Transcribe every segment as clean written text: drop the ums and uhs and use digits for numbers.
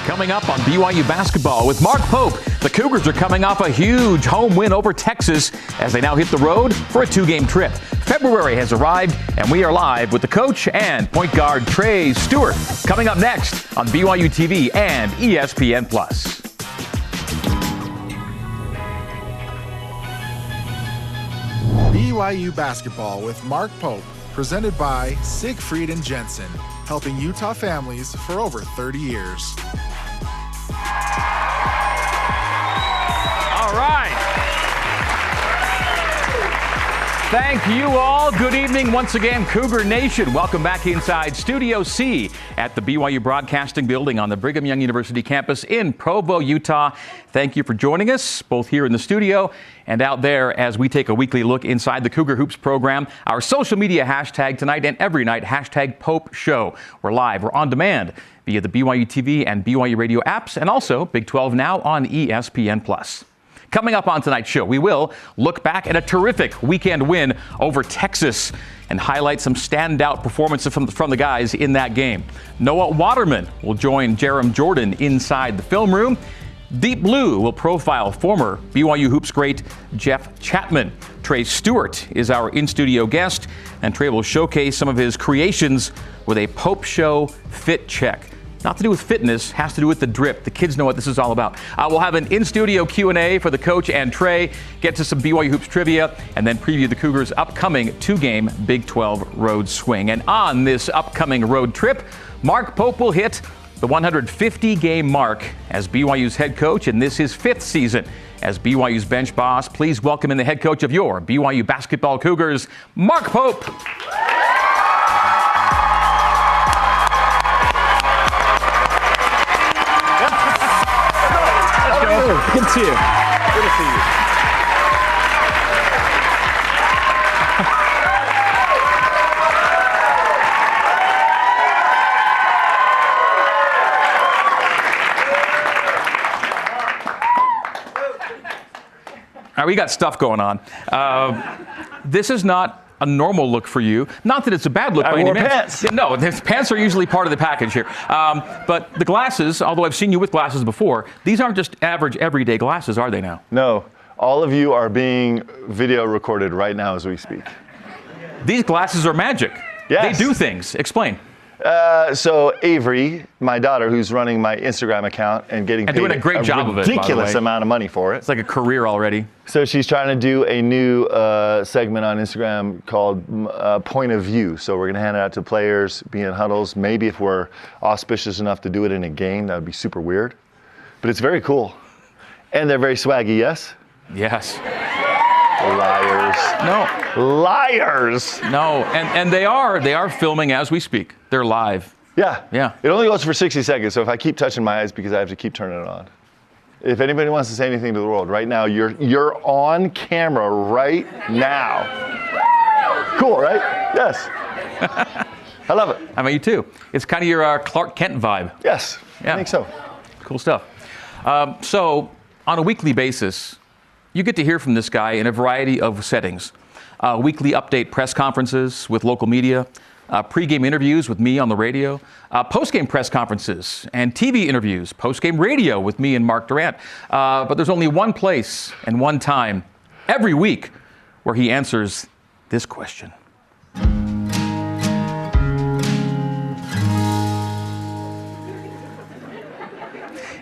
Coming up on BYU basketball with Mark Pope, the Cougars are coming off a huge home win over Texas as they now hit the road for a 2-game trip. February has arrived, and we are live with the coach and point guard Trey Stewart. Coming up next on BYUtv and ESPN+. BYU basketball with Mark Pope, presented by Siegfried and Jensen, helping Utah families for over 30 years. All right. Thank you all. Good evening once again, Cougar Nation. Welcome back inside Studio C at the BYU Broadcasting Building on the Brigham Young University campus in Provo, Utah. Thank you for joining us, both here in the studio and out there as we take a weekly look inside the Cougar Hoops program. Our social media hashtag tonight and every night, hashtag Pope Show. We're live, we're on demand via the BYU TV and BYU radio apps, and also Big 12 Now on ESPN+. Coming up on tonight's show, we will look back at a terrific weekend win over Texas and highlight some standout performances from the guys in that game. Noah Waterman will join Jerem Jordan inside the film room. Deep Blue will profile former BYU Hoops great Jeff Chapman. Trey Stewart is our in-studio guest, and Trey will showcase some of his creations with a Pope Show fit check. Not to do with fitness, has to do with the drip. The kids know what this is all about. We'll have an in-studio Q&A for the coach and Trey, get to some BYU Hoops trivia, and then preview the Cougars' upcoming 2-game Big 12 road swing. And on this upcoming road trip, Mark Pope will hit the 150-game mark as BYU's head coach, and this is his 5th season as BYU's bench boss. Please welcome in the head coach of your BYU basketball Cougars, Mark Pope. Good to see you. Good to see you. All right, we got stuff going on. This is not a normal look for you. Not that it's a bad look by any means. Pants. No, the pants are usually part of the package here. But the glasses, although I've seen you with glasses before, these aren't just average everyday glasses, are they now? No, all of you are being video recorded right now as we speak. These glasses are magic. Yes. They do things. Explain. So Avery, my daughter, who's running my Instagram account and getting paid doing a great job of it, by the ridiculous way. amount of money for it. It's like a career already. So she's trying to do a new segment on Instagram called Point of View. So we're going to hand it out to players, be in huddles. Maybe if we're auspicious enough to do it in a game, that would be super weird. But it's very cool. And they're very swaggy, yes? Yes. Liars. No. Liars! No, and they are filming as we speak. They're live. Yeah. Yeah. It only goes for 60 seconds, so if I keep touching my eyes, because I have to keep turning it on. If anybody wants to say anything to the world, right now, you're on camera right now. Cool, right? Yes. I love it. I mean, you too. It's kind of your Clark Kent vibe. Yes, Yeah. I think so. Cool stuff. So on a weekly basis, you get to hear from this guy in a variety of settings. Weekly update press conferences with local media, pre-game interviews with me on the radio, post-game press conferences and TV interviews, post-game radio with me and Mark Durant. But there's only one place and one time every week where he answers this question.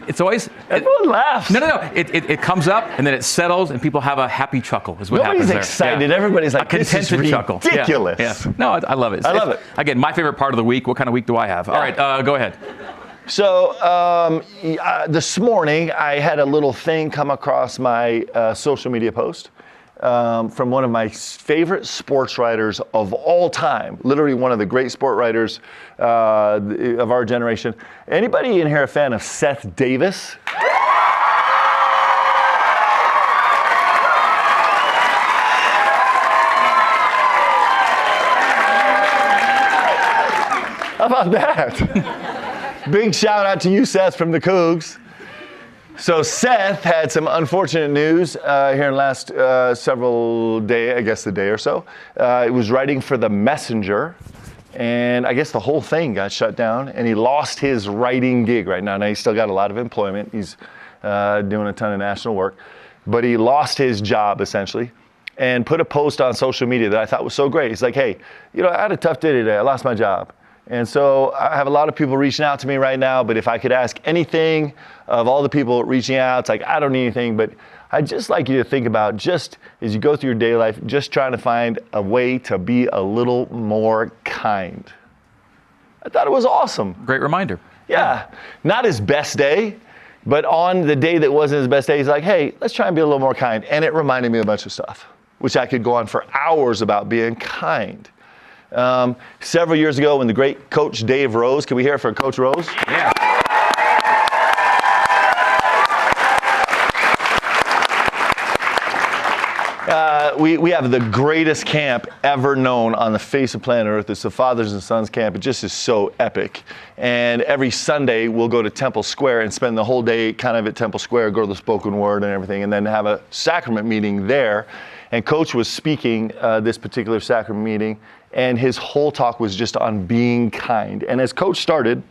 It's always... Everyone laughs. No. It comes up and then it settles and people have a happy chuckle is what happens there. Nobody's excited. Yeah. Everybody's like, this is ridiculous. Chuckle. Yeah. No, I love it. I love it. Again, my favorite part of the week. What kind of week do I have? Yeah. All right, go ahead. So this morning I had a little thing come across my social media post from one of my favorite sports writers of all time, literally one of the great sport writers of our generation. Anybody in here a fan of Seth Davis? How about that? Big shout out to you, Seth, from the Cougs. So Seth had some unfortunate news here in the last several days, I guess a day or so. It was writing for The Messenger, And I guess the whole thing got shut down, and he lost his writing gig right now. Now he's still got a lot of employment. He's doing a ton of national work, but he lost his job essentially, and put a post on social media that I thought was so great. He's like, hey, I had a tough day today. I lost my job. And so I have a lot of people reaching out to me right now, but if I could ask anything of all the people reaching out, it's like, I don't need anything, but I'd just like you to think about, just as you go through your daily life, just trying to find a way to be a little more kind. I thought it was awesome. Great reminder. Yeah. Not his best day, but on the day that wasn't his best day, he's like, hey, let's try and be a little more kind. And it reminded me of a bunch of stuff, which I could go on for hours about being kind. Several years ago when the great Coach Dave Rose, can we hear it for Coach Rose? Yeah. We have the greatest camp ever known on the face of planet Earth. It's the Fathers and Sons camp. It just is so epic. And every Sunday we'll go to Temple Square and spend the whole day kind of at Temple Square, go to the spoken word and everything, and then have a sacrament meeting there. And Coach was speaking this particular sacrament meeting, and his whole talk was just on being kind. And as Coach started,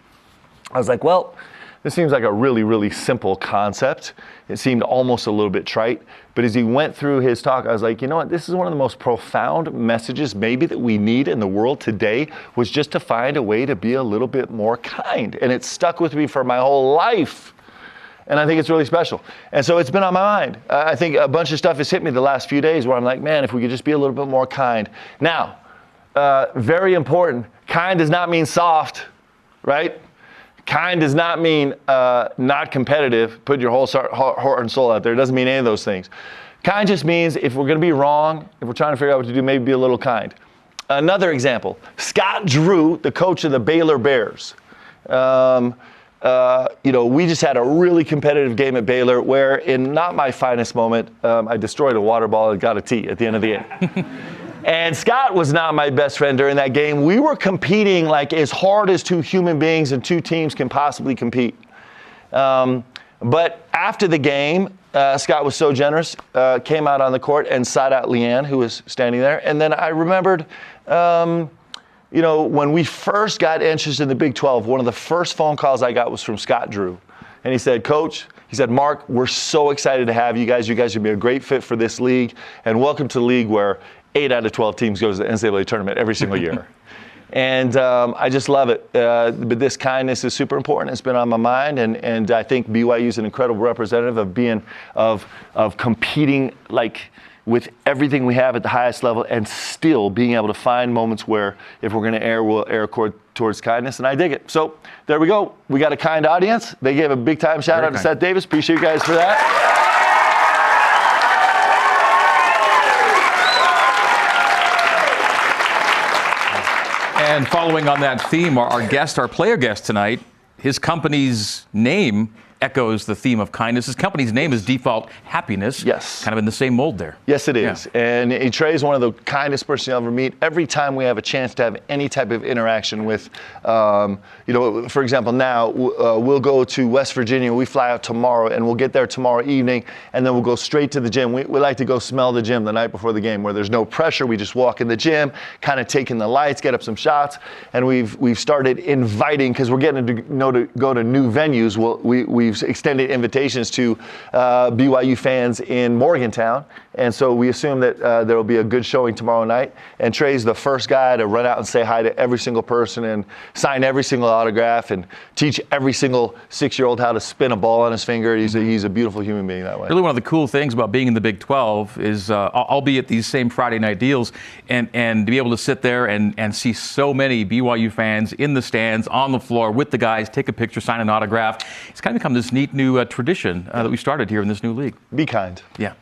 I was like, well, this seems like a really, really simple concept. It seemed almost a little bit trite. But as he went through his talk, I was like, you know what? This is one of the most profound messages maybe that we need in the world today, was just to find a way to be a little bit more kind. And it stuck with me for my whole life. And I think it's really special. And so it's been on my mind. I think a bunch of stuff has hit me the last few days where I'm like, man, if we could just be a little bit more kind. Now, very important, kind does not mean soft, right? Kind does not mean not competitive, put your whole heart and soul out there. It doesn't mean any of those things. Kind just means if we're going to be wrong, if we're trying to figure out what to do, maybe be a little kind. Another example, Scott Drew, the coach of the Baylor Bears. We just had a really competitive game at Baylor where, in not my finest moment, I destroyed a water ball and got a tee at the end of the game. And Scott was not my best friend during that game. We were competing like as hard as two human beings and two teams can possibly compete. But after the game, Scott was so generous, came out on the court and sought out Leanne, who was standing there. And then I remembered, when we first got interested in the Big 12, one of the first phone calls I got was from Scott Drew. And he said, Coach, he said, Mark, we're so excited to have you guys. You guys would be a great fit for this league. And welcome to the league where 8 out of 12 teams go to the NCAA tournament every single year. And I just love it. But this kindness is super important. It's been on my mind. And I think BYU is an incredible representative of being, of competing like with everything we have at the highest level, and still being able to find moments where if we're going to err, we'll err towards kindness. And I dig it. So there we go. We got a kind audience. They gave a big time shout out to Seth Davis. Appreciate you guys for that. And following on that theme, our player guest tonight, his company's name echoes the theme of kindness. His company's name is Default Happiness. Yes. Kind of in the same mold there. Yes, it is. Yeah. And Trey is one of the kindest person you'll ever meet. Every time we have a chance to have any type of interaction with, for example, now we'll go to West Virginia. We fly out tomorrow, and we'll get there tomorrow evening, and then we'll go straight to the gym. We like to go smell the gym the night before the game, where there's no pressure. We just walk in the gym, kind of take in the lights, get up some shots, and we've started inviting, because we're getting to go to new venues. We've extended invitations to BYU fans in Morgantown, and so we assume that there will be a good showing tomorrow night. And Trey's the first guy to run out and say hi to every single person and sign every single autograph and teach every single 6-year-old how to spin a ball on his finger. He's a beautiful human being that way. Really, one of the cool things about being in the Big 12 is, albeit these same Friday night deals, and to be able to sit there and see so many BYU fans in the stands, on the floor with the guys, take a picture, sign an autograph. It's kind of become this neat new tradition that we started here in this new league. Be kind. Yeah.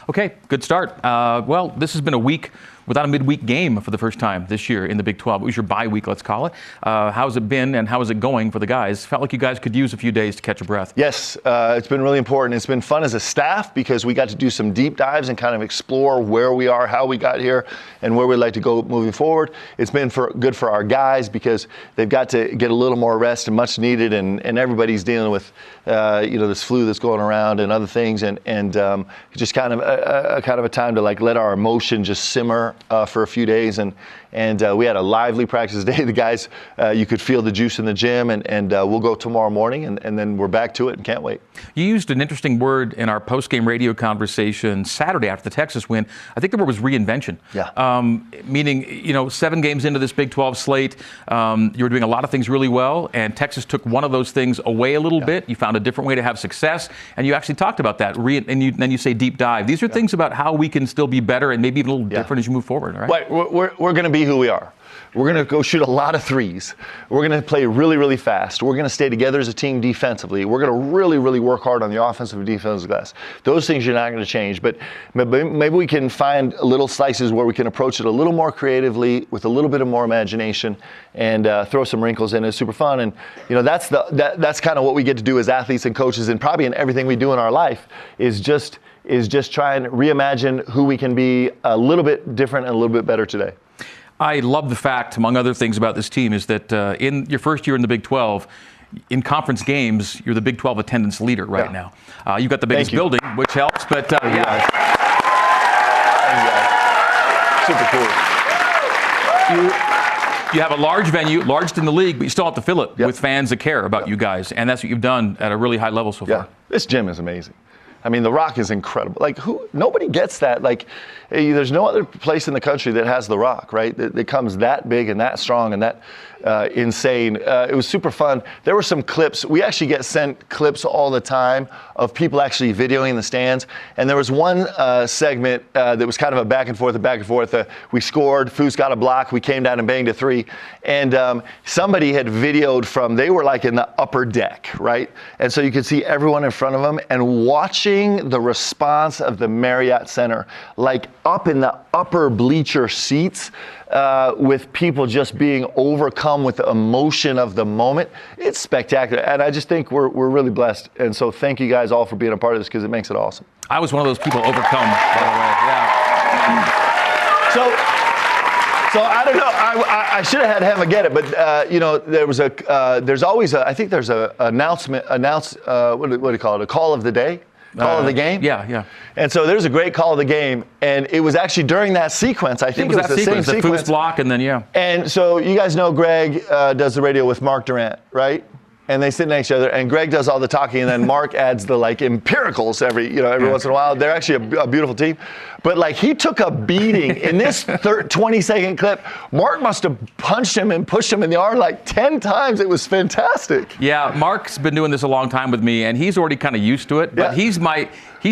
Okay, good start. Well, this has been a week without a midweek game for the first time this year in the Big 12. It was your bye week, let's call it. How's it been, and how is it going for the guys? Felt like you guys could use a few days to catch a breath. Yes, it's been really important. It's been fun as a staff because we got to do some deep dives and kind of explore where we are, how we got here, and where we'd like to go moving forward. It's been good for our guys because they've got to get a little more rest, and much needed, and everybody's dealing with this flu that's going around and other things, and just kind of a time to like let our emotion just simmer summer for a few days, and we had a lively practice day. The guys, you could feel the juice in the gym, and we'll go tomorrow morning, and then we're back to it and can't wait. You used an interesting word in our post-game radio conversation Saturday after the Texas win. I think the word was reinvention. Yeah. Meaning, 7 games into this Big 12 slate, you were doing a lot of things really well, and Texas took one of those things away a little bit. You found a different way to have success, and you actually talked about that. Then you say deep dive. These are things about how we can still be better and maybe even a little different as you move forward, right? Right. We're going to be who we are. We're going to go shoot a lot of threes. We're going to play really, really fast. We're going to stay together as a team defensively. We're going to really, really work hard on the offensive and defensive glass. Those things are not going to change, but maybe we can find little slices where we can approach it a little more creatively with a little bit of more imagination and throw some wrinkles in. It's super fun, and that's kind of what we get to do as athletes and coaches, and probably in everything we do in our life is just try and reimagine who we can be a little bit different and a little bit better today. I love the fact, among other things about this team, is that in your first year in the Big 12, in conference games, you're the Big 12 attendance leader right now. You've got the biggest building, which helps, but Super cool. You have a large venue, largest in the league, but you still have to fill it with fans that care about you guys, and that's what you've done at a really high level so far. This gym is amazing. I mean, the Rock is incredible. Like, nobody gets that. Like, there's no other place in the country that has the Rock, right? That comes that big and that strong and that insane. It was super fun. There were some clips. We actually get sent clips all the time of people actually videoing the stands. And there was one segment that was kind of a back and forth. We scored. Foos got a block. We came down and banged a 3. And somebody had videoed they were like in the upper deck, right? And so you could see everyone in front of them and watching the response of the Marriott Center, like up in the upper bleacher seats, with people just being overcome with the emotion of the moment. It's spectacular. And I just think we're really blessed. And so thank you guys all for being a part of this, because it makes it awesome. I was one of those people overcome, by the way. Yeah. So I don't know. I should have had him get it, but there's always I think there's a announcement. What do you call it? A call of the day. Call of the game? Yeah. And so there's a great call of the game, and it was actually during that sequence. I think it was the same sequence. The Foos block, and then, And so you guys know Greg does the radio with Mark Durant, right? And they sit next to each other, and Greg does all the talking, and then Mark adds the empiricals every once in a while. They're actually a beautiful team. But he took a beating in this 20-second clip. Mark must have punched him and pushed him in the arm 10 times. It was fantastic. Yeah, Mark's been doing this a long time with me, and he's already kind of used to it. But he's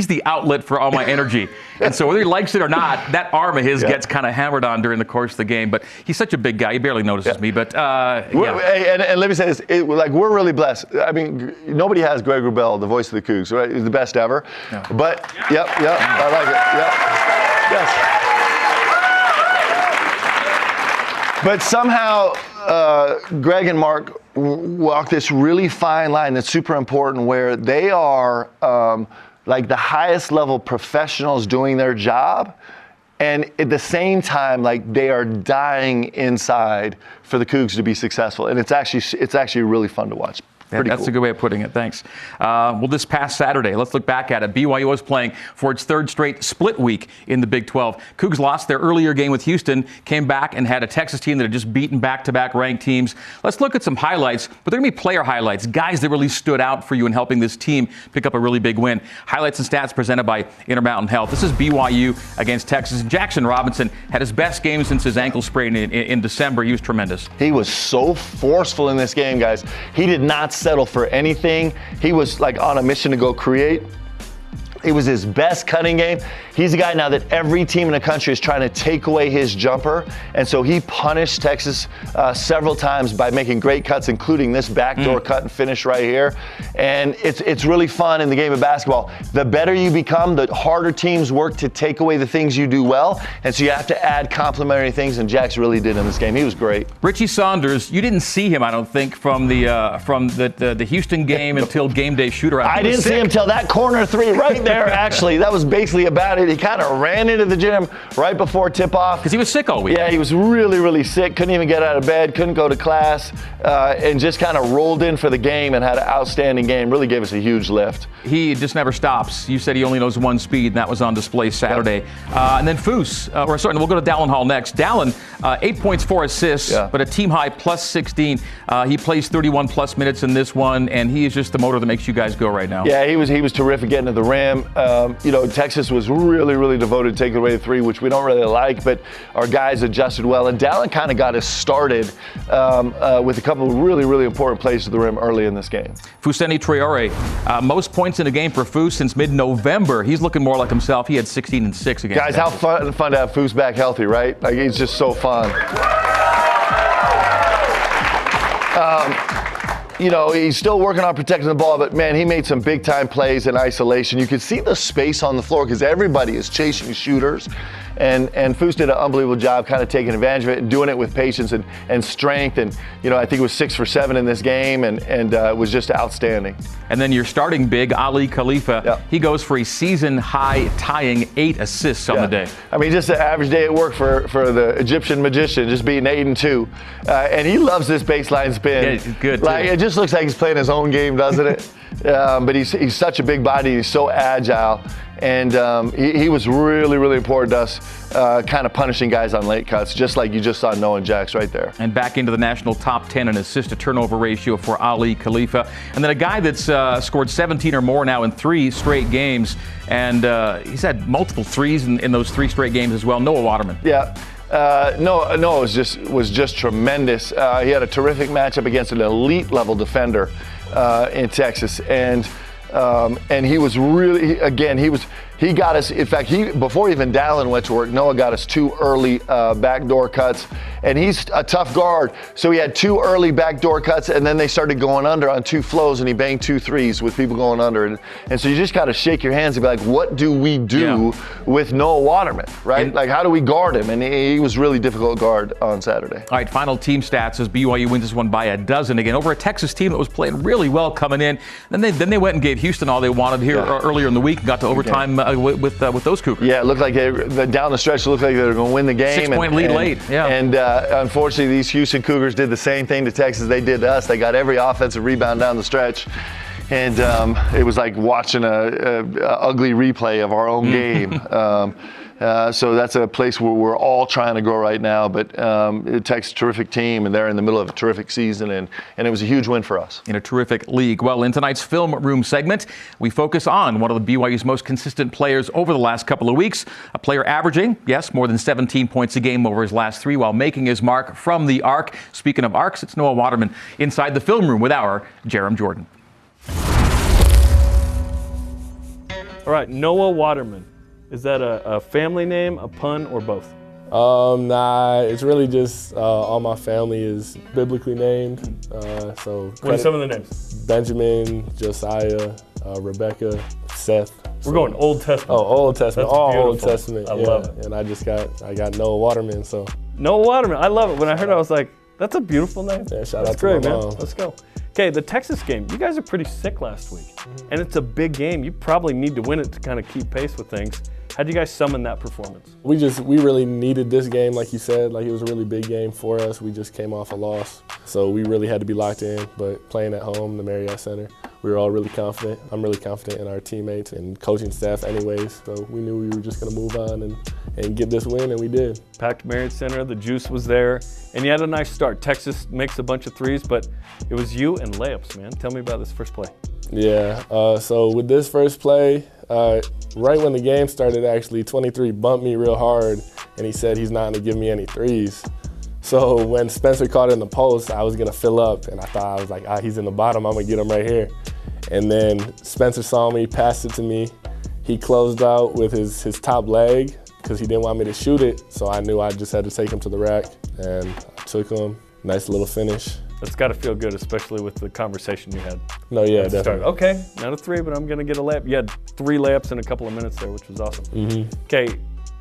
the outlet for all my energy. And so whether he likes it or not, that arm of his gets kind of hammered on during the course of the game. But he's such a big guy. He barely notices me. But and let me say this. We're really blessed. I mean, nobody has Greg Wrubell, the voice of the Cougs, right? He's the best ever. Yeah. But, I like it. Yep. Yes. But somehow Greg and Mark walk this really fine line that's super important, where they are the highest level professionals doing their job, and at the same time they are dying inside for the Cougs to be successful, and it's actually really fun to watch. That's a good way of putting it. Thanks. Well, this past Saturday, let's look back at it. BYU was playing for its 3rd straight split week in the Big 12. Cougs lost their earlier game with Houston, came back and had a Texas team that had just beaten back-to-back ranked teams. Let's look at some highlights, but they're going to be player highlights, guys that really stood out for you in helping this team pick up a really big win. Highlights and stats presented by Intermountain Health. This is BYU against Texas. Jackson Robinson had his best game since his ankle sprain in December. He was tremendous. He was so forceful in this game, guys. He did not settle for anything. He was on a mission to go create. It was his best cutting game. He's a guy now that every team in the country is trying to take away his jumper. And so he punished Texas several times by making great cuts, including this backdoor cut and finish right here. And it's really fun in the game of basketball. The better you become, the harder teams work to take away the things you do well. And so you have to add complementary things, and Jax really did in this game. He was great. Richie Saunders, you didn't see him, I don't think, from the Houston game until game day shooter. I didn't see him till that corner three right there. there, actually. That was basically about it. He kind of ran into the gym right before tip-off. Because he was sick all week. Yeah, he was really, really sick. Couldn't even get out of bed, couldn't go to class, and just kind of rolled in for the game and had an outstanding game. Really gave us a huge lift. He just never stops. You said he only knows one speed, and that was on display Saturday. And then Foose, we'll go to Dallin Hall next. Dallin, 8 points, 4 assists, but a team high plus 16. He plays 31 plus minutes in this one, and he is just the motor that makes you guys go right now. Yeah, he was terrific getting to the rim. Texas was really, really devoted to taking away the three, which we don't really like, but our guys adjusted well. And Dallin kind of got us started with a couple of really, really important plays to the rim early in this game. Fousseyni Traore, most points in a game for Foose since mid-November. He's looking more like himself. He had 16 and 6 against Guys, how fun to have Foose back healthy, right? Like, he's just so fun. He's still working on protecting the ball, but man, he made some big time plays in isolation. You could see the space on the floor because everybody is chasing shooters. And Foose did an unbelievable job kind of taking advantage of it and doing it with patience and strength. And, I think it was 6 for 7 in this game and it was just outstanding. And then your starting big, Ali Khalifa, he goes for a season-high tying 8 assists on the day. I mean, just an average day at work for the Egyptian magician, just being 8 and 2. And he loves this baseline spin. Yeah, he's good, like, too. It just looks like he's playing his own game, doesn't it? But he's such a big body. He's so agile. And he was really, really important to us, kind of punishing guys on late cuts, just like you just saw Noah and Jax right there. And back into the national top 10 in assist-to-turnover ratio for Ali Khalifa. And then a guy that's scored 17 or more now in 3 straight games. And he's had multiple threes in those 3 straight games as well. Noah Waterman. Yeah. Noah was just tremendous. He had a terrific matchup against an elite level defender in Texas, and he was really, he got us. In fact, before even Dallin went to work, Noah got us 2 early backdoor cuts, and he's a tough guard. So he had 2 early backdoor cuts, and then they started going under on 2 flows, and he banged 2 threes with people going under, and so you just got to shake your hands and be like, what do we do with Noah Waterman, right? Like, how do we guard him? And he was really difficult to guard on Saturday. All right, final team stats as BYU wins this one by 12 again over a Texas team that was playing really well coming in. Then they went and gave Houston all they wanted here earlier in the week and got to overtime. With those Cougars. Yeah, it looked like down the stretch, it looked like they were going to win the game. 6-point lead late. Yeah. And unfortunately, these Houston Cougars did the same thing to Texas they did to us. They got every offensive rebound down the stretch. And it was like watching a ugly replay of our own game. So that's a place where we're all trying to grow right now. But Texas, terrific team, and they're in the middle of a terrific season, and it was a huge win for us. In a terrific league. Well, in tonight's Film Room segment, we focus on one of the BYU's most consistent players over the last couple of weeks. A player averaging, more than 17 points a game over his last 3 while making his mark from the arc. Speaking of arcs, it's Noah Waterman inside the film room with our Jerem Jordan. All right, Noah Waterman. Is that a family name, a pun, or both? Nah, it's really just all my family is biblically named. So what are some of the names? Benjamin, Josiah, Rebecca, Seth. We're going Old Testament. Oh, Old Testament. That's all beautiful. Old Testament. I love it. And I got Noah Waterman. So Noah Waterman. I love it. When I heard it, I was like, that's a beautiful name. Yeah, shout That's out to great, my man. mom. Let's go. Okay, the Texas game. You guys are pretty sick last week, and it's a big game. You probably need to win it to kind of keep pace with things. How do you guys summon that performance? We really needed this game, like you said. Like, it was a really big game for us. We just came off a loss, so we really had to be locked in. But playing at home, the Marriott Center, we were all really confident. I'm really confident in our teammates and coaching staff anyways. So we knew we were just going to move on and get this win, and we did. Packed Marriott Center, the juice was there, and you had a nice start. Texas makes a bunch of threes, but it was you and layups, man. Tell me about this first play. Yeah, so with this first play, right when the game started, actually, 23 bumped me real hard, and he said he's not going to give me any threes. So when Spencer caught it in the post, I was going to fill up, and I was like, he's in the bottom, I'm going to get him right here. And then Spencer saw me, passed it to me. He closed out with his top leg because he didn't want me to shoot it, so I knew I just had to take him to the rack, and I took him. Nice little finish. That's got to feel good, especially with the conversation you had. No, yeah, definitely. Okay, not a 3, but I'm going to get a layup. You had 3 layups in a couple of minutes there, which was awesome. Okay,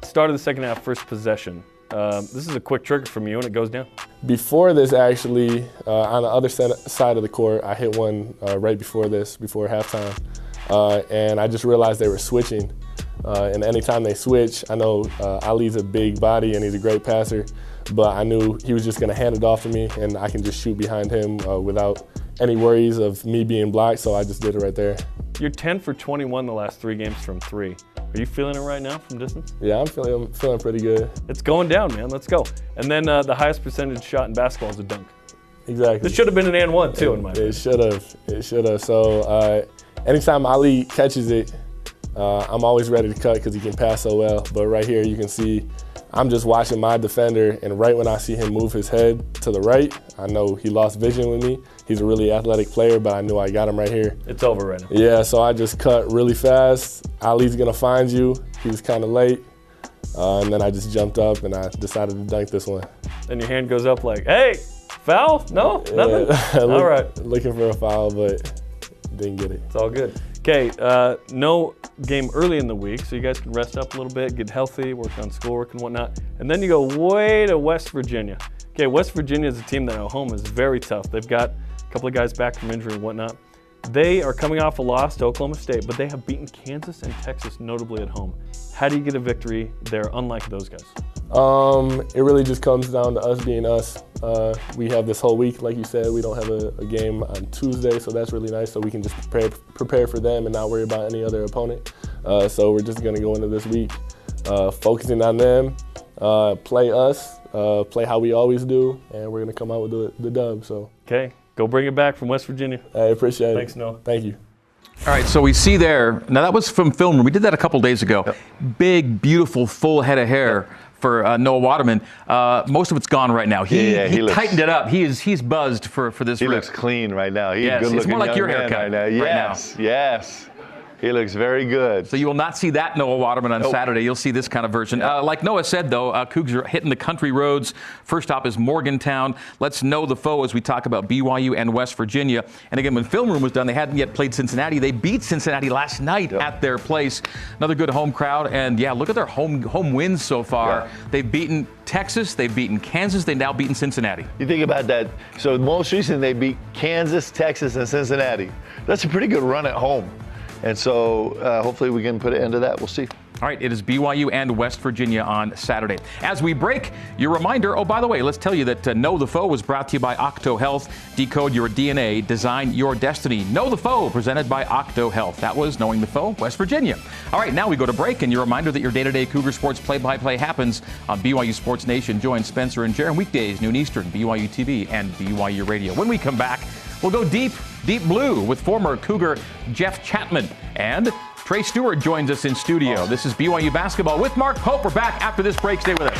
start of the second half, first possession. This is a quick trigger from you, and it goes down. Before this, actually, on the other side of the court, I hit one right before halftime. and I just realized they were switching. And anytime they switch, I know Ali's a big body and he's a great passer, but I knew he was just going to hand it off to me and I can just shoot behind him without any worries of me being blocked, so I just did it right there. You're 10 for 21 the last 3 games from 3. Are you feeling it right now from distance? Yeah, I'm feeling pretty good. It's going down, man. Let's go. And then the highest percentage shot in basketball is a dunk. Exactly. This should have been an and one, too, in my opinion. It should have. It should have. So anytime Ali catches it, I'm always ready to cut because he can pass so well. But right here, you can see I'm just watching my defender, and right when I see him move his head to the right, I know he lost vision with me. He's a really athletic player, but I knew I got him right here. It's over right now. Yeah, so I just cut really fast. Ali's going to find you. He was kind of late. And then I just jumped up, and I decided to dunk this one. Then your hand goes up like, hey, foul? No? Nothing? Yeah. All right. Looking for a foul, but didn't get it. It's all good. Okay, no game early in the week, so you guys can rest up a little bit, get healthy, work on schoolwork and whatnot. And then you go way to West Virginia. Okay, West Virginia is a team that at home is very tough. They've got a couple of guys back from injury and whatnot. They are coming off a loss to Oklahoma State, but they have beaten Kansas and Texas notably at home. How do you get a victory there, unlike those guys? It really just comes down to us being us. We have this whole week, like you said. We don't have a game on Tuesday, so that's really nice. So we can just prepare for them and not worry about any other opponent. So we're just going to go into this week focusing on them, play us, play how we always do, and we're going to come out with the dub. So. Okay, go bring it back from West Virginia. I appreciate it. Thanks, Noah. Thank you. All right, so we see there, now that was from film room. We did that a couple days ago. Yep. Big, beautiful, full head of hair for Noah Waterman. Most of it's gone right now. He tightened it up. He's buzzed for this rip. He looks clean right now. He's yes, good looking. It's more like your haircut right now. Yes, right now. Yes. He looks very good. So you will not see that Noah Waterman on Saturday. You'll see this kind of version. Like Noah said, though, Cougs are hitting the country roads. First stop is Morgantown. Let's know the foe as we talk about BYU and West Virginia. And again, when film room was done, they hadn't yet played Cincinnati. They beat Cincinnati last night at their place. Another good home crowd. And, yeah, look at their home wins so far. Yeah. They've beaten Texas. They've beaten Kansas. They've now beaten Cincinnati. You think about that. So most recently they beat Kansas, Texas, and Cincinnati. That's a pretty good run at home. And so hopefully we can put an end to that. We'll see. All right, it is BYU and West Virginia on Saturday. As we break, your reminder, oh, by the way, let's tell you that Know the Foe was brought to you by Octo Health. Decode your DNA, design your destiny. Know the Foe, presented by Octo Health. That was Knowing the Foe, West Virginia. All right, now we go to break, and your reminder that your day-to-day Cougar Sports play-by-play happens on BYU Sports Nation. Join Spencer and Jaron weekdays, noon Eastern, BYUtv and BYU Radio. When we come back, we'll go deep blue with former Cougar Jeff Chapman, and Trey Stewart joins us in studio. Awesome. This is BYU Basketball with Mark Pope. We're back after this break. Stay with us.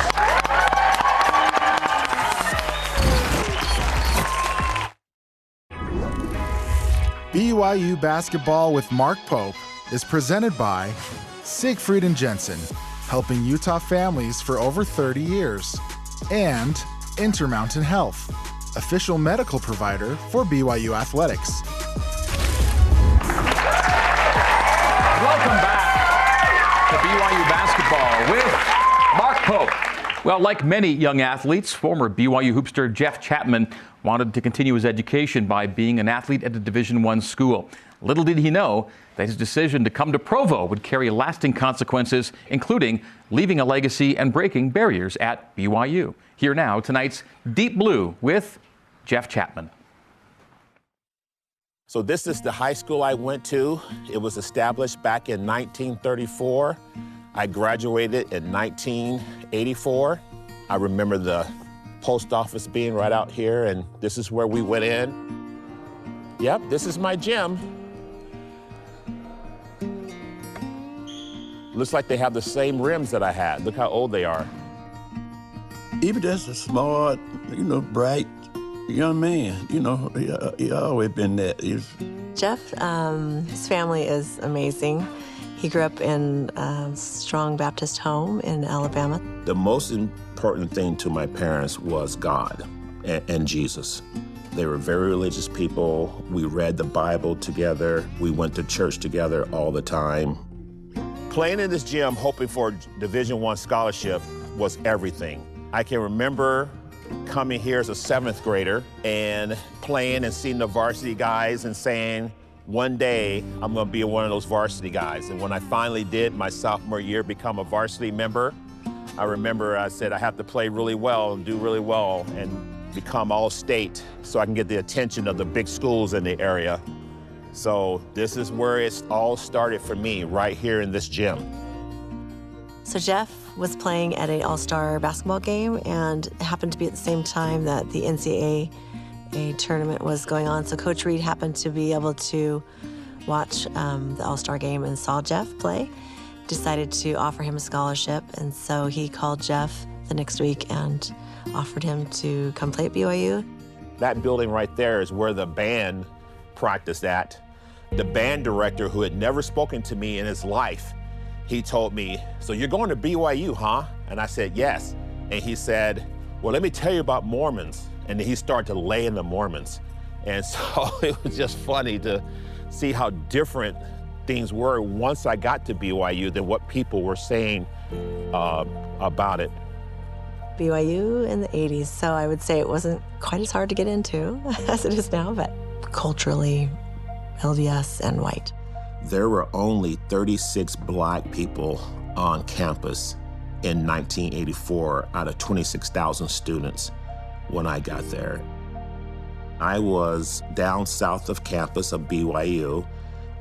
BYU Basketball with Mark Pope is presented by Siegfried and Jensen, helping Utah families for over 30 years, and Intermountain Health, official medical provider for BYU Athletics. Welcome back to BYU Basketball with Mark Pope. Well, like many young athletes, former BYU hoopster Jeff Chapman wanted to continue his education by being an athlete at a Division I school. Little did he know that his decision to come to Provo would carry lasting consequences, including leaving a legacy and breaking barriers at BYU. Here now, tonight's Deep Blue with Jeff Chapman. So this is the high school I went to. It was established back in 1934. I graduated in 1984. I remember the post office being right out here, and this is where we went in. Yep, this is my gym. Looks like they have the same rims that I had. Look how old they are. Even just a smart, bright young man, he always been that. Jeff, his family is amazing. He grew up in a strong Baptist home in Alabama. The most important thing to my parents was God and Jesus. They were very religious people. We read the Bible together. We went to church together all the time. Playing in this gym, hoping for a Division I scholarship was everything. I can remember coming here as a 7th grader and playing and seeing the varsity guys and saying, one day I'm going to be one of those varsity guys. And when I finally did my sophomore year become a varsity member, I remember I said I have to play really well and do really well and become all-state so I can get the attention of the big schools in the area. So this is where it all started for me, right here in this gym. So Jeff was playing at an all-star basketball game, and it happened to be at the same time that the NCAA tournament was going on. So Coach Reed happened to be able to watch the all-star game and saw Jeff play, decided to offer him a scholarship, and so he called Jeff the next week and offered him to come play at BYU. That building right there is where the band practiced at. The band director, who had never spoken to me in his life, he told me, "So you're going to BYU, huh?" And I said, "Yes." And he said, "Well, let me tell you about Mormons." And he started to lay in the Mormons. And so it was just funny to see how different things were once I got to BYU than what people were saying about it. BYU in the 80s, so I would say it wasn't quite as hard to get into as it is now, but culturally, LDS and white. There were only 36 black people on campus in 1984 out of 26,000 students when I got there. I was down south of campus of BYU,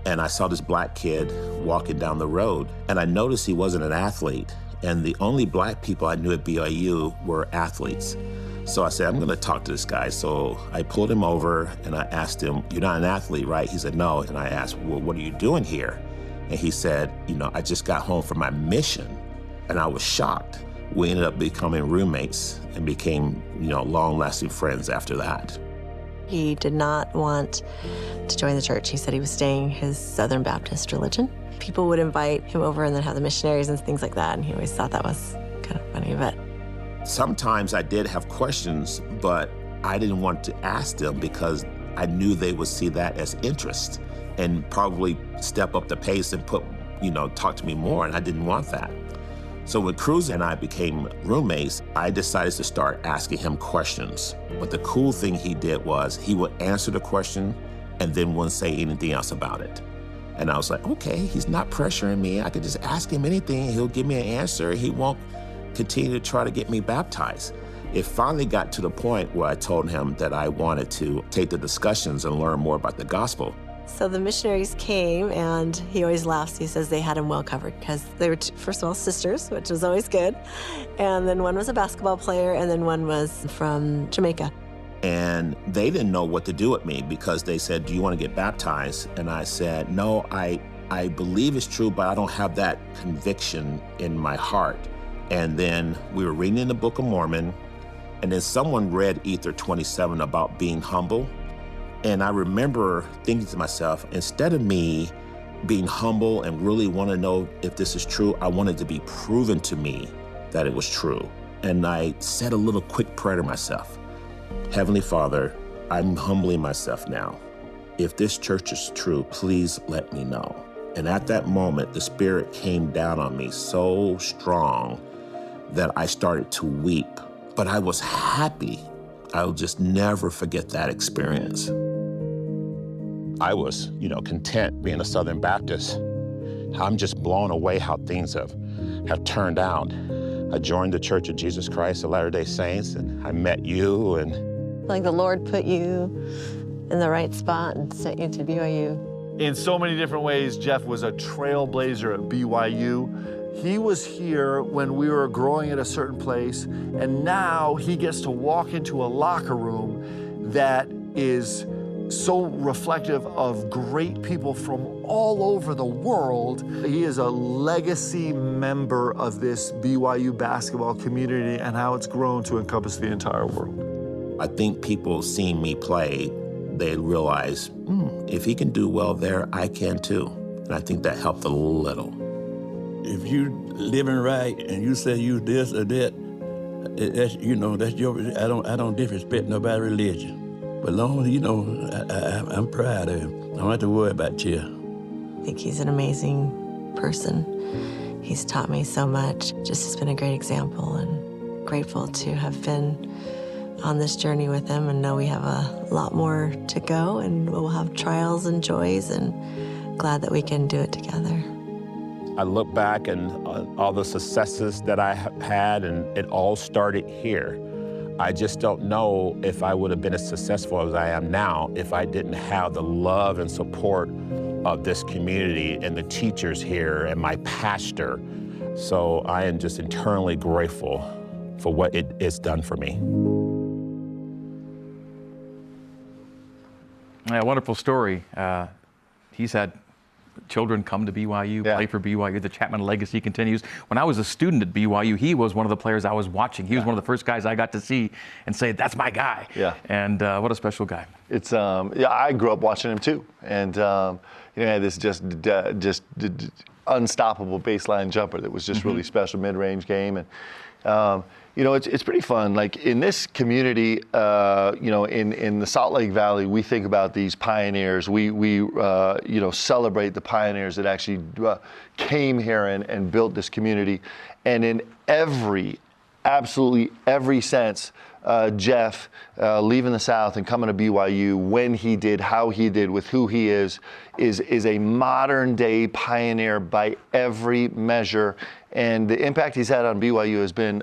and I saw this black kid walking down the road, and I noticed he wasn't an athlete, and the only black people I knew at BYU were athletes. So I said, I'm gonna talk to this guy. So I pulled him over and I asked him, "You're not an athlete, right?" He said, "No." And I asked, "Well, what are you doing here?" And he said, "I just got home from my mission." And I was shocked. We ended up becoming roommates and became, long-lasting friends after that. He did not want to join the church. He said he was staying his Southern Baptist religion. People would invite him over and then have the missionaries and things like that, and he always thought that was kind of funny, but sometimes I did have questions, but I didn't want to ask them because I knew they would see that as interest and probably step up the pace and talk to me more, and I didn't want that. So when Cruz and I became roommates, I decided to start asking him questions. But the cool thing he did was he would answer the question and then wouldn't say anything else about it. And I was like, okay, he's not pressuring me. I could just ask him anything. He'll give me an answer. He won't continue to try to get me baptized. It finally got to the point where I told him that I wanted to take the discussions and learn more about the gospel. So the missionaries came, and he always laughs. He says they had him well covered because they were, first of all, sisters, which was always good. And then one was a basketball player, and then one was from Jamaica. And they didn't know what to do with me because they said, "Do you want to get baptized?" And I said, "No, I believe it's true, but I don't have that conviction in my heart." And then we were reading in the Book of Mormon, and then someone read Ether 27 about being humble. And I remember thinking to myself, instead of me being humble and really want to know if this is true, I wanted to be proven to me that it was true. And I said a little quick prayer to myself. Heavenly Father, I'm humbling myself now. If this church is true, please let me know. And at that moment, the Spirit came down on me so strong that I started to weep. But I was happy. I'll just never forget that experience. I was, content being a Southern Baptist. I'm just blown away how things have turned out. I joined the Church of Jesus Christ of Latter-day Saints, and I met you, and like the Lord put you in the right spot and sent you to BYU. In so many different ways, Jeff was a trailblazer at BYU. He was here when we were growing at a certain place, and now he gets to walk into a locker room that is so reflective of great people from all over the world. He is a legacy member of this BYU basketball community and how it's grown to encompass the entire world. I think people seeing me play, they realize, if he can do well there, I can too. And I think that helped a little. If you living right and you say you this or that, that's your. I don't disrespect nobody's religion. But long as I'm proud of him. I don't have to worry about you. I think he's an amazing person. He's taught me so much. Just has been a great example, and grateful to have been on this journey with him and know we have a lot more to go, and we'll have trials and joys, and glad that we can do it together. I look back and all the successes that I have had, and it all started here. I just don't know if I would have been as successful as I am now if I didn't have the love and support of this community and the teachers here and my pastor. So I am just eternally grateful for what it's done for me. Yeah, wonderful story. He's had children come to BYU, play for BYU. The Chapman legacy continues. When I was a student at BYU, he was one of the players I was watching. He was one of the first guys I got to see and say, that's my guy. Yeah. And what a special guy. It's I grew up watching him too, and he had this just unstoppable baseline jumper that was just really special, mid-range game, and it's pretty fun. Like in this community, in the Salt Lake Valley, we think about these pioneers. We celebrate the pioneers that actually came here and built this community. And in absolutely every sense, Jeff leaving the South and coming to BYU, when he did, how he did, with who he is a modern day pioneer by every measure. And the impact he's had on BYU has been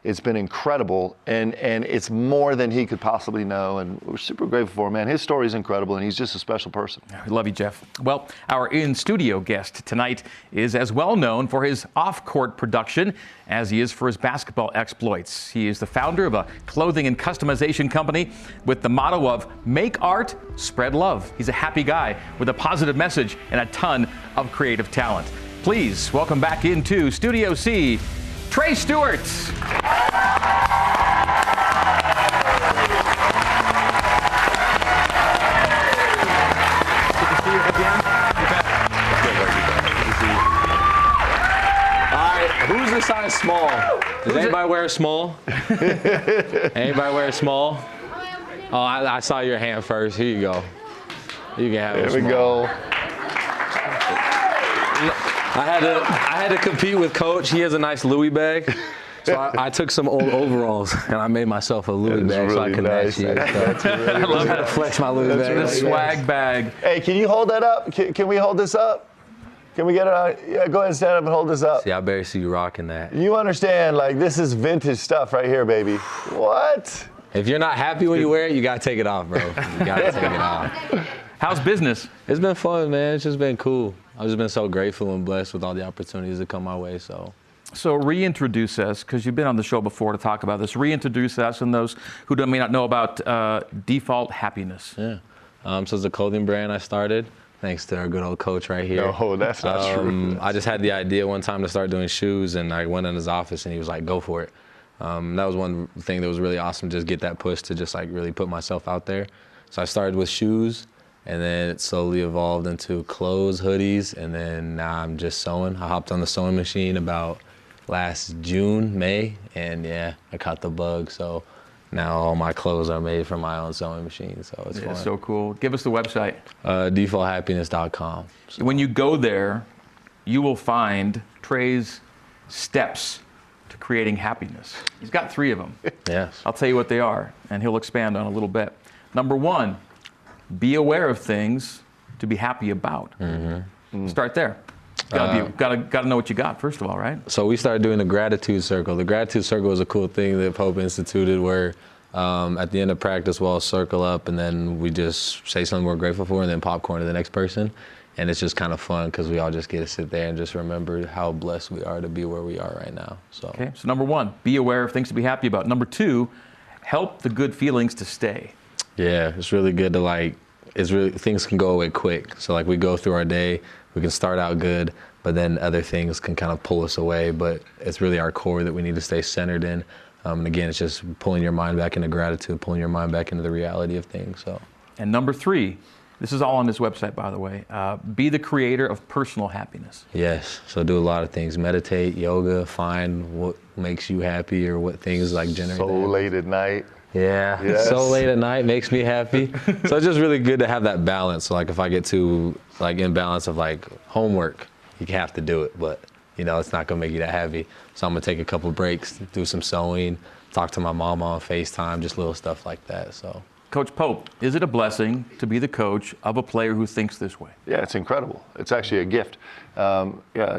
it's been incredible, and it's more than he could possibly know, and we're super grateful for him, man. His story is incredible, and he's just a special person. We love you, Jeff. Well, our in-studio guest tonight is as well known for his off-court production as he is for his basketball exploits. He is the founder of a clothing and customization company with the motto of "Make art, spread love." He's a happy guy with a positive message and a ton of creative talent. Please welcome back into Studio C, Trey Stewart. Who's the size small? Does anybody wear a small? Anybody wear a small? Oh, I saw your hand first. Here you go. You can have it. There we go. I had to compete with Coach. He has a nice Louis bag. So I took some old overalls and I made myself a Louis bag really so I could match you. I love how to flex my Louis bag. The swag bag. Hey, can you hold that up? Can we hold this up? Can we get it on? Yeah, go ahead and stand up and hold this up. See, I barely see you rocking that. You understand, like, this is vintage stuff right here, baby. What? If you're not happy when you wear it, you got to take it off, bro. You got to take it off. How's business? It's been fun, man. It's just been cool. I've just been so grateful and blessed with all the opportunities that come my way, So reintroduce us, because you've been on the show before to talk about this. Reintroduce us and those who may not know about Default Happiness. Yeah. So it's a clothing brand I started, thanks to our good old coach right here. No, that's not true. I just had the idea one time to start doing shoes, and I went in his office, and he was like, go for it. That was one thing that was really awesome, just get that push to just like really put myself out there. So I started with shoes, and then it slowly evolved into clothes, hoodies, and then now I'm just sewing. I hopped on the sewing machine about last June, May, and yeah, I caught the bug. So now all my clothes are made from my own sewing machine, so it's fun. So cool. Give us the website. DefaultHappiness.com. So when you go there, you will find Trey's steps to creating happiness. He's got 3 of them. Yes. I'll tell you what they are, and he'll expand on a little bit. Number 1, be aware of things to be happy about. Start there. Gotta know what you got, first of all, right? So we started doing the gratitude circle. The gratitude circle is a cool thing that Pope instituted where at the end of practice, we'll all circle up and then we just say something we're grateful for and then popcorn to the next person. And it's just kind of fun because we all just get to sit there and just remember how blessed we are to be where we are right now. So number 1, be aware of things to be happy about. Number 2, help the good feelings to stay. Yeah, it's really good to things can go away quick. So like we go through our day, we can start out good, but then other things can kind of pull us away. But it's really our core that we need to stay centered in. And again, it's just pulling your mind back into gratitude, pulling your mind back into the reality of things. So. And number 3, this is all on this website, by the way, be the creator of personal happiness. Yes, so do a lot of things. Meditate, yoga, find what makes you happy or what things like generate. So late at night. Yeah, yes. So late at night makes me happy. So it's just really good to have that balance. So like if I get too like imbalance of like homework, you have to do it. But it's not going to make you that heavy. So I'm going to take a couple breaks, do some sewing, talk to my mama on FaceTime, just little stuff like that. So. Coach Pope, is it a blessing to be the coach of a player who thinks this way? Yeah, it's incredible. It's actually a gift.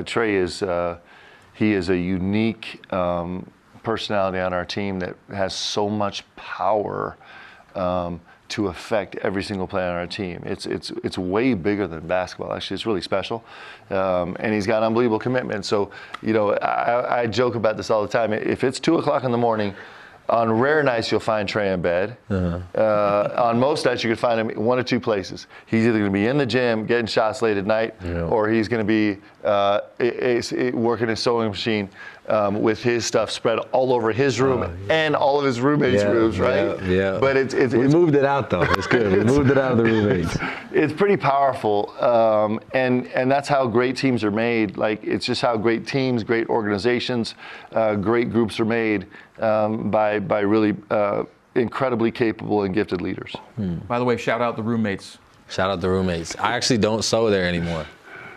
Trey is he is a unique personality on our team that has so much power to affect every single player on our team. It's way bigger than basketball. Actually, it's really special, and he's got unbelievable commitment. So, I joke about this all the time. If it's 2 o'clock in the morning, on rare nights you'll find Trey in bed. On most nights you could find him in one of two places. He's either going to be in the gym getting shots late at night, or he's going to be working his sewing machine with his stuff spread all over his room and all of his roommates' rooms, right? Yeah. But it's we moved it out though. It's good. We moved it out of the roommates. It's pretty powerful, and that's how great teams are made. Like, it's just how great teams, great organizations, great groups are made by really incredibly capable and gifted leaders. By the way, shout out the roommates. Shout out the roommates. I actually don't sew there anymore.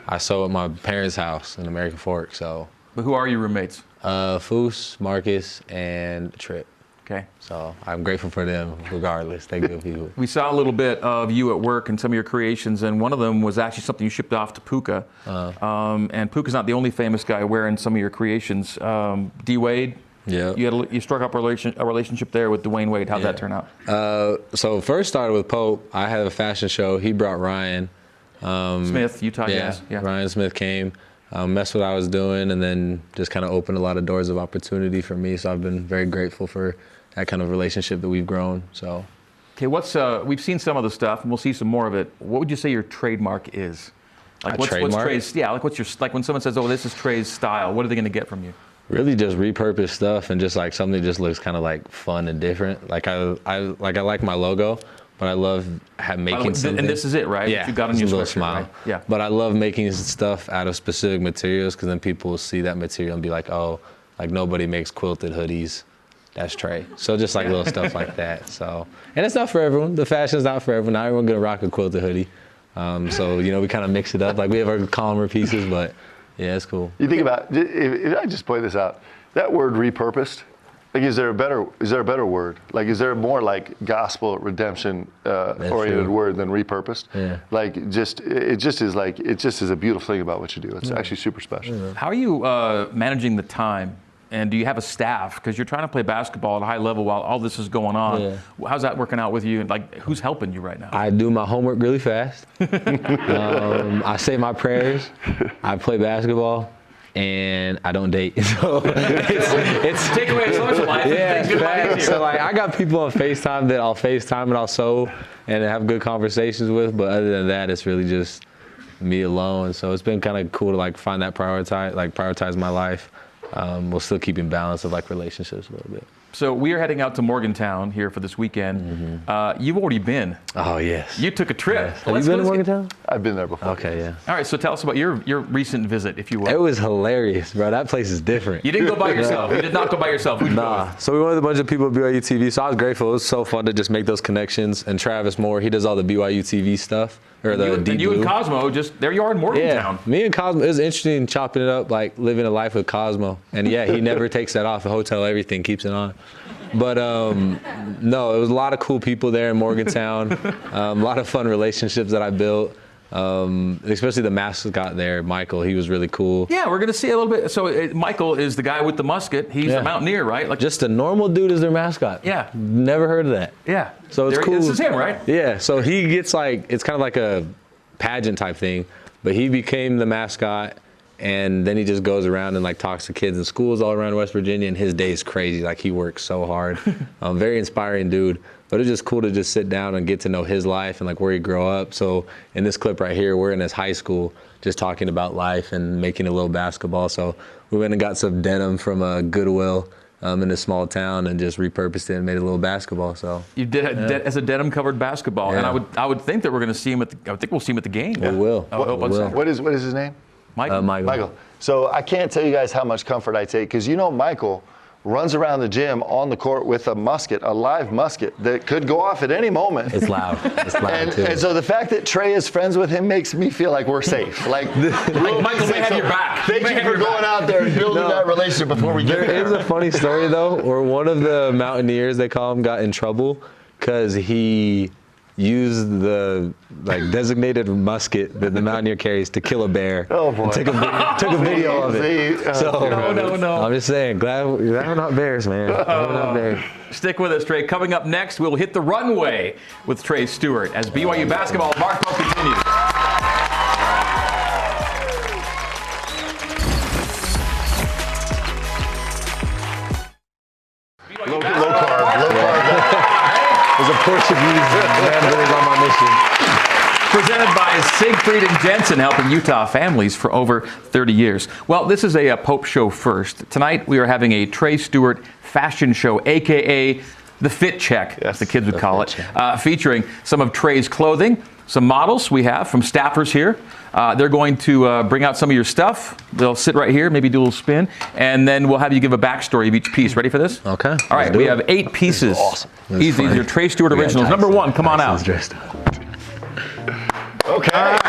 I sew at my parents' house in American Fork. So. But who are your roommates? Foose, Marcus, and Tripp. Okay. So I'm grateful for them regardless. They're good people. We saw a little bit of you at work and some of your creations, and one of them was actually something you shipped off to Puka. And Puka's not the only famous guy wearing some of your creations. D-Wade. Yeah. You struck up a relationship there with Dwayne Wade. How'd that turn out? So first started with Pope. I had a fashion show. He brought Ryan. Smith, Utah Jazz. Yeah. Ryan Smith came. Messed with what I was doing, and then just kind of opened a lot of doors of opportunity for me. So I've been very grateful for that kind of relationship that we've grown. So, okay, we've seen some of the stuff, and we'll see some more of it. What would you say your trademark is? Like what's Trey's? Yeah, like when someone says, "Oh, this is Trey's style," what are they going to get from you? Really, just repurpose stuff and just like something that just looks kind of like fun and different. Like I like my logo. But I love making something. And this is it, right? Yeah, you got on your little sweatshirt, smile. Right? Yeah. But I love making stuff out of specific materials because then people will see that material and be like, oh, like nobody makes quilted hoodies. That's Trey. So just like little stuff like that. So, and it's not for everyone. The fashion's not for everyone. Not everyone's gonna rock a quilted hoodie. So we kind of mix it up. Like we have our calmer pieces, but yeah, it's cool. You think about, if I just point this out, that word repurposed. Like, is there a better word? Like, is there a more like gospel redemption oriented word than repurposed? Yeah. Like, it just is a beautiful thing about what you do. It's actually super special. Yeah. How are you managing the time? And do you have a staff? Because you're trying to play basketball at a high level while all this is going on. Yeah. How's that working out with you? Like, who's helping you right now? I do my homework really fast. I say my prayers. I play basketball. And I don't date, so it's take away social life. Yeah, so like I got people on FaceTime that I'll FaceTime and I'll sew and have good conversations with, but other than that, it's really just me alone. So it's been kind of cool to like find that prioritize my life, while still keeping balance of like relationships a little bit. So we are heading out to Morgantown here for this weekend. You've already been. Oh, yes. You took a trip. Yes. Have you been to Morgantown? I've been there before. Okay, yeah. All right, so tell us about your recent visit, if you will. It was hilarious, bro. That place is different. You didn't go by yourself. You did not go by yourself. Nah. So we went with a bunch of people at BYUtv, so I was grateful. It was so fun to just make those connections. And Travis Moore, he does all the BYUtv stuff. Or the and you and Cosmo, there you are in Morgantown. Yeah, me and Cosmo, it was interesting chopping it up, like living a life with Cosmo. And yeah, he never takes that off. The hotel, everything keeps it on. But no, it was a lot of cool people there in Morgantown. A lot of fun relationships that I built. Especially the mascot there, Michael. He was really cool. Yeah, we're going to see a little bit. So Michael is the guy with the musket. He's a mountaineer, right? Like just a normal dude is their mascot. Yeah. Never heard of that. Yeah. So it's cool. This is him, right? Yeah. So he gets like, it's kind of like a pageant type thing, but he became the mascot. And then he just goes around and like talks to kids in schools all around West Virginia, and his day is crazy. Like he works so hard. Very inspiring dude. But it's just cool to just sit down and get to know his life and like where he grew up. So in this clip right here, we're in his high school just talking about life and making a little basketball. So we went and got some denim from Goodwill in a small town and just repurposed it and made a little basketball. So you did as a denim covered basketball, and I would think that we're going to see him we'll see him at the game. We will. What is his name? Michael. Michael. So I can't tell you guys how much comfort I take, because Michael runs around the gym on the court with a musket, a live musket that could go off at any moment. It's loud. It's loud too. And so the fact that Trey is friends with him makes me feel like we're safe. Like Michael may have your back. Thank you for going out there and building that relationship before we get there. There is a funny story though, where one of the Mountaineers, they call him, got in trouble because he used the designated musket that the Mountaineer carries to kill a bear. Oh boy! Took a video of it. No. I'm just saying, glad we're not bears, man. Glad we're not bears. Stick with us, Trey. Coming up next, we'll hit the runway with Trey Stewart as BYU basketball. Mark Pope continues. Low carb. There's a Portuguese man on my mission. Presented by Siegfried and Jensen, helping Utah families for over 30 years. Well, this is a Pope show first. Tonight we are having a Trey Stewart fashion show, a.k.a. the Fit Check, as the kids would call it, featuring some of Trey's clothing, some models we have from staffers here. They're going to bring out some of your stuff. They'll sit right here, maybe do a little spin, and then we'll have you give a backstory of each piece. Ready for this? Okay. All right, we have 8 pieces. Awesome. These are your Trey Stewart originals. Number 1, come on out. Okay. All right.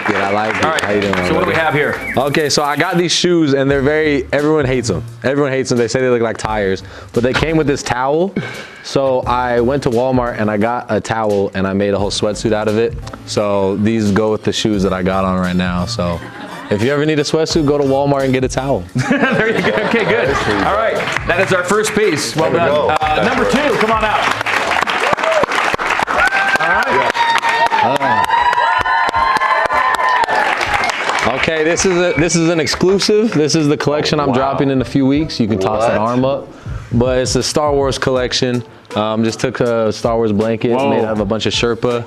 I like it. All right. How you doing? So what do we have here? Okay, so I got these shoes and they're everyone hates them. Everyone hates them. They say they look like tires, but they came with this towel. So I went to Walmart and I got a towel and I made a whole sweatsuit out of it. So these go with the shoes that I got on right now. So if you ever need a sweatsuit, go to Walmart and get a towel. There you go. Okay, good. All right, that is our first piece. Well done. Number 2, come on out. All right. Okay, this is an exclusive. This is the collection I'm dropping in a few weeks. You can toss that arm up. But it's a Star Wars collection. Just took a Star Wars blanket, made out of a bunch of Sherpa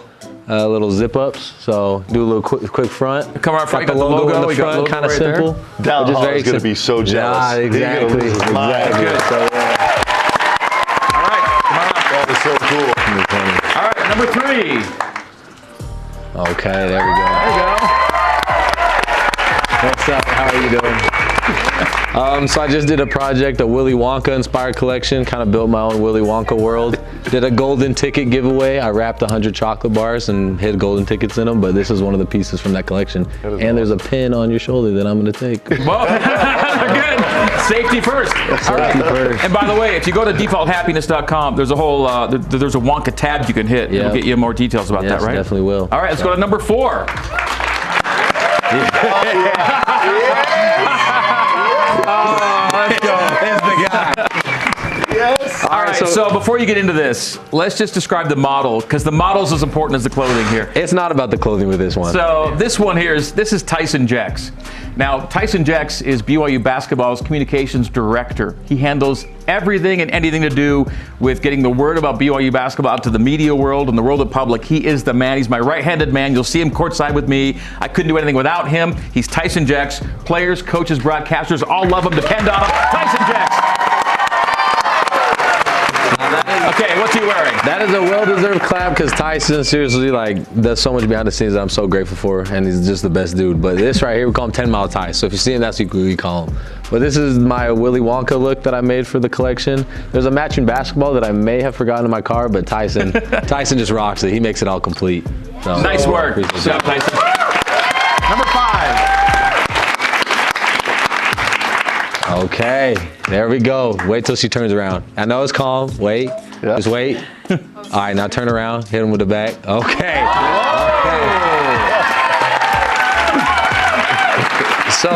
little zip-ups. So do a little quick front. Come on, front. Got the logo in the front, kind of simple. Down the hall is going to be so jealous. Yeah, exactly. Good. So, All right, come on up. that is so cool. All right, number 3. Okay, there we go. There you go. What's up? How are you doing? So I just did a project, a Willy Wonka inspired collection, kind of built my own Willy Wonka world. Did a golden ticket giveaway. I wrapped 100 chocolate bars and hid golden tickets in them, but this is one of the pieces from that collection. And there's a pin on your shoulder that I'm going to take. Well, good. Safety first. Safety first. And by the way, if you go to defaulthappiness.com, there's a whole, there's a Wonka tab you can hit. Yeah. It'll get you more details about that, right? Definitely will. All right, let's go to number 4. Let's go. There's the guy. Yes. All right, so before you get into this, let's just describe the model, because the model's as important as the clothing here. It's not about the clothing with this one. So this one here is Tyson Jex. Now, Tyson Jex is BYU basketball's communications director. He handles everything and anything to do with getting the word about BYU basketball out to the media world and the world of public. He is the man. He's my right-handed man. You'll see him courtside with me. I couldn't do anything without him. He's Tyson Jex. Players, coaches, broadcasters all love him. Depend on him. Tyson Jex. Okay, what's he wearing? That is a well-deserved clap because Tyson seriously does so much behind the scenes that I'm so grateful for, and he's just the best dude. But this right here, we call him 10 Mile Ty. So if you see him, that's what we call him. But this is my Willy Wonka look that I made for the collection. There's a matching basketball that I may have forgotten in my car, but Tyson just rocks it. He makes it all complete. So, nice work. Good job, Tyson. Number 5. Okay, there we go. Wait till she turns around. I know it's calm. Wait. Yep. Just wait. All right, now turn around. Hit him with the back. Okay. So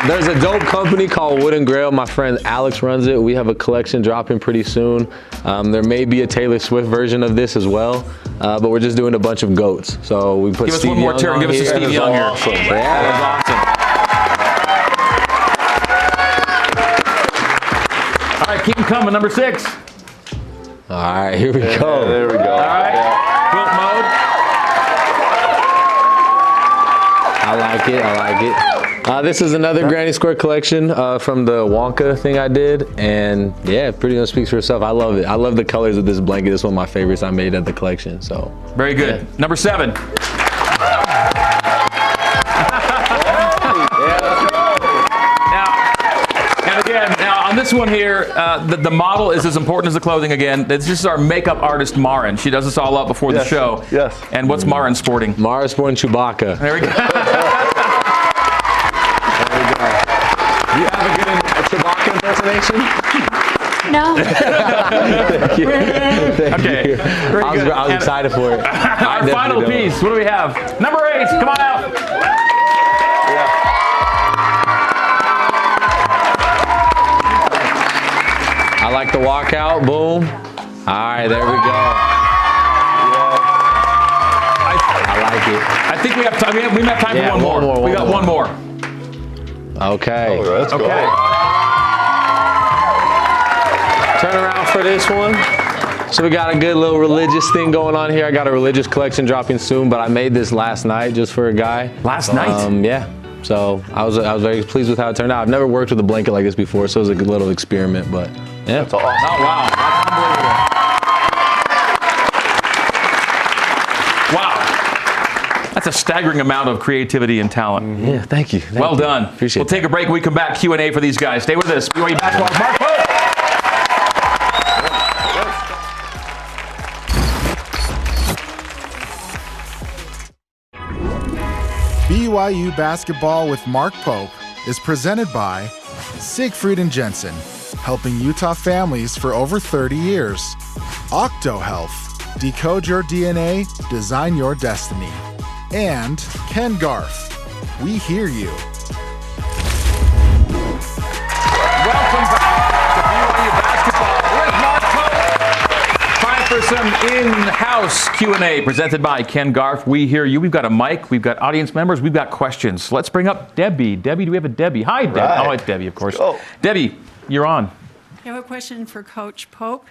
there's a dope company called Wood & Grail. My friend Alex runs it. We have a collection dropping pretty soon. There may be a Taylor Swift version of this as well, but we're just doing a bunch of goats. So we put Steve Young on here. Give us a Steve Young here. Awesome. Yeah. That was awesome. All right, keep them coming. Number 6. All right, here we go. There we go. All right, quilt mode. I like it. This is another Granny Square collection from the Wonka thing I did, and yeah, pretty much speaks for itself. I love it. I love the colors of this blanket. This is one of my favorites I made at the collection. So very good. Yeah. Number 7. this one here, the model is as important as the clothing again. This is our makeup artist, Marin. She does this all up before the show. Yes. And what's Marin sporting? Mara's sporting Chewbacca. There we go. Do you have a good Chewbacca impersonation? No. Thank you. Okay. Very good. I was excited for it. Our final piece. What do we have? Number 8. Come on out. I like the walkout. Boom. All right, there we go. I like it. I think we have time. We have time for one more. We got one more. Okay. Oh, let's go. Okay. Turn around for this one. So we got a good little religious thing going on here. I got a religious collection dropping soon, but I made this last night just for a guy. Last night? Yeah. So I was very pleased with how it turned out. I've never worked with a blanket like this before, so it was a good little experiment, but yeah. That's awesome. Oh, wow. That's unbelievable. Wow. That's a staggering amount of creativity and talent. Yeah, thank you. Well done. Appreciate it. We'll take a break. When we come back, Q&A for these guys. Stay with us. BYU Basketball. Mark Pope. BYU Basketball with Mark Pope is presented by Siegfried and Jensen, helping Utah families for over 30 years. Octo Health, decode your DNA, design your destiny. And Ken Garf, we hear you. Welcome back to BYU Basketball with Mark Pope. Time for some in-house Q&A presented by Ken Garf. We hear you. We've got a mic. We've got audience members. We've got questions. Let's bring up Debbie. Debbie, do we have a Debbie? Hi, Debbie. Right. Oh, it's Debbie, of course. Let's go. Debbie, you're on. I have a question for Coach Pope.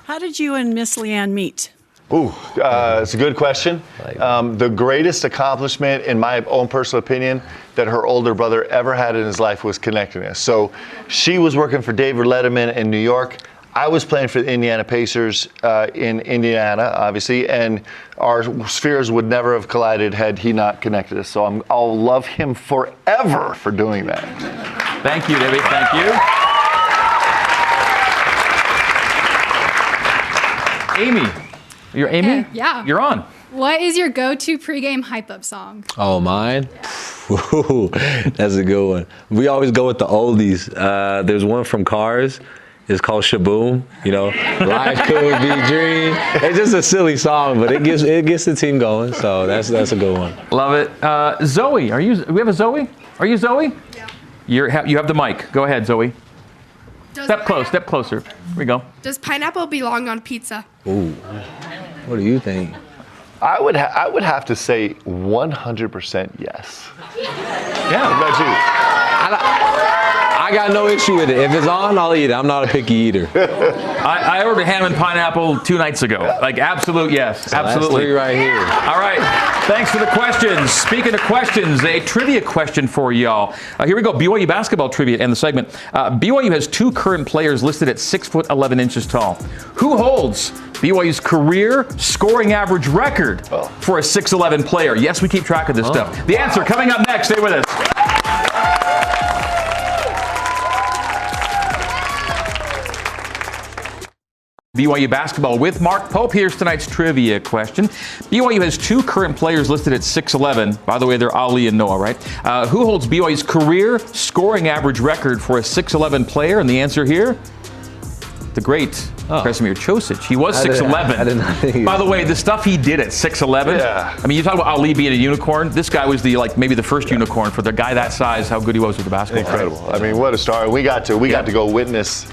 How did you and Miss Leanne meet? Ooh, it's a good question. The greatest accomplishment, in my own personal opinion, that her older brother ever had in his life was connecting us. So she was working for David Letterman in New York. I was playing for the Indiana Pacers in Indiana, obviously, and our spheres would never have collided had he not connected us. So I'll love him forever for doing that. Thank you, Debbie. Thank you. Amy. You're Amy? Yeah. You're on. What is your go-to pregame hype-up song? Oh, mine? Ooh, that's a good one. We always go with the oldies. There's one from Cars. It's called Shaboom. You know, life could be a dream. It's just a silly song, but it gets the team going. So that's a good one. Love it. Zoe, do we have a Zoe? Are you Zoe? Yeah. You have the mic. Go ahead, Zoe. Step closer. Here we go. Does pineapple belong on pizza? Ooh, what do you think? I would have to say 100% yes. Yeah. What about you? I got no issue with it. If it's on, I'll eat it. I'm not a picky eater. I ordered ham and pineapple 2 nights ago. Like, absolute yes. So absolutely. that's 3 right here. All right. Thanks for the questions. Speaking of questions, a trivia question for y'all. Here we go. BYU basketball trivia and the segment. BYU has 2 current players listed at 6'11" tall. Who holds BYU's career scoring average record for a 6'11" player? Yes, we keep track of this stuff. The answer coming up next. Stay with us. BYU basketball with Mark Pope. Here's tonight's trivia question. BYU has 2 current players listed at 6'11". By the way, they're Ali and Noah, right? Who holds BYU's career scoring average record for a 6'11" player? And the answer here, the great Kresimir Ćosić. He was 6'11". I did not think. By the way, the stuff he did at 6'11". Yeah. I mean, you talk about Ali being a unicorn. This guy was maybe the first unicorn for the guy that size. How good he was with the basketball. Incredible. I mean, what a star. We got to go witness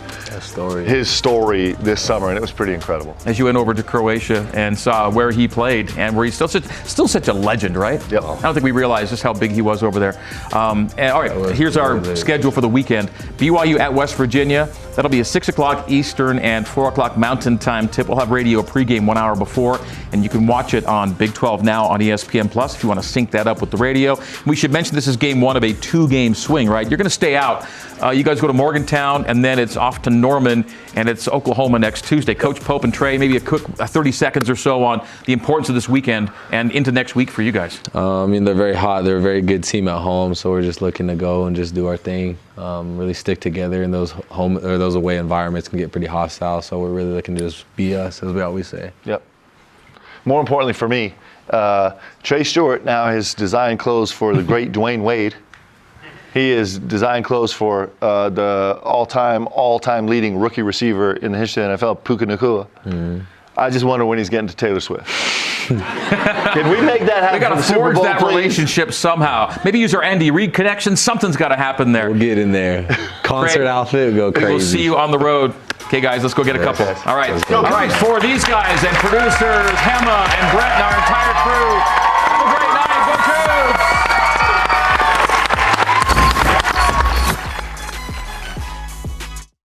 his story this summer, and it was pretty incredible. As you went over to Croatia and saw where he played and where he's still such a legend, right? Yep. I don't think we realized just how big he was over there. All right, here's our schedule for the weekend. BYU at West Virginia. That'll be a 6 o'clock Eastern and 4 o'clock Mountain Time tip. We'll have radio pregame 1 hour before, and you can watch it on Big 12 Now on ESPN Plus if you want to sync that up with the radio. We should mention this is game 1 of a 2-game swing, right? You're going to stay out. You guys go to Morgantown, and then it's off to Norman, and it's Oklahoma next Tuesday. Coach Pope and Trey, maybe a quick 30 seconds or so on the importance of this weekend and into next week for you guys. I mean, they're very hot. They're a very good team at home, so we're just looking to go and just do our thing. Really stick together in those those away environments can get pretty hostile. So we're really looking to just be us, as we always say. Yep. More importantly for me, Trey Stewart now has designed clothes for the great Dwayne Wade. He has designed clothes for the all-time leading rookie receiver in the history of the NFL, Puka Nacua. Mm-hmm. I just wonder when he's getting to Taylor Swift. Can we make that happen? We got to forge that relationship somehow. Maybe use our Andy Reid connection. Something's got to happen there. We'll get in there. Concert outfit, go crazy. We'll see you on the road. Okay, guys, let's go get a couple. All right. All right, for these guys and producers, Hema and Brett and our entire crew,